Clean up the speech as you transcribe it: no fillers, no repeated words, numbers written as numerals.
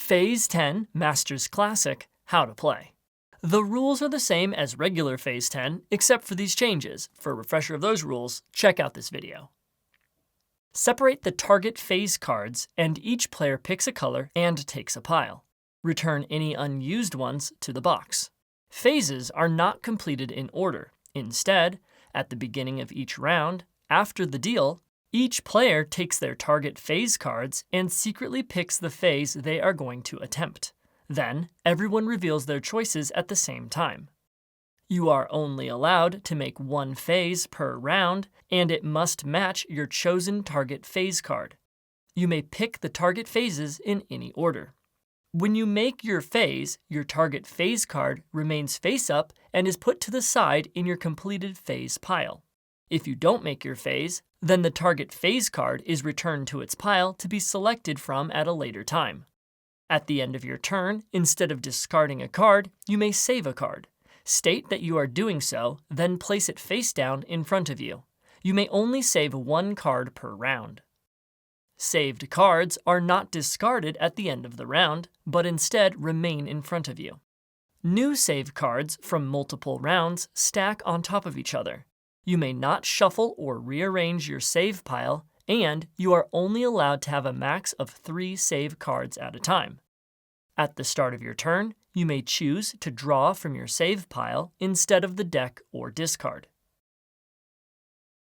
Phase 10 Masters Classic, How to Play. The rules are the same as regular Phase 10, except for these changes. For a refresher of those rules, check out this video. Separate the target phase cards, and each player picks a color and takes a pile. Return any unused ones to the box. Phases are not completed in order. Instead, at the beginning of each round, after the deal, each player takes their target phase cards and secretly picks the phase they are going to attempt. Then, everyone reveals their choices at the same time. You are only allowed to make one phase per round, and it must match your chosen target phase card. You may pick the target phases in any order. When you make your phase, your target phase card remains face up and is put to the side in your completed phase pile. If you don't make your phase, then the target phase card is returned to its pile to be selected from at a later time. At the end of your turn, instead of discarding a card, you may save a card. State that you are doing so, then place it face down in front of you. You may only save one card per round. Saved cards are not discarded at the end of the round, but instead remain in front of you. New save cards from multiple rounds stack on top of each other. You may not shuffle or rearrange your save pile, and you are only allowed to have a max of 3 save cards at a time. At the start of your turn, you may choose to draw from your save pile instead of the deck or discard.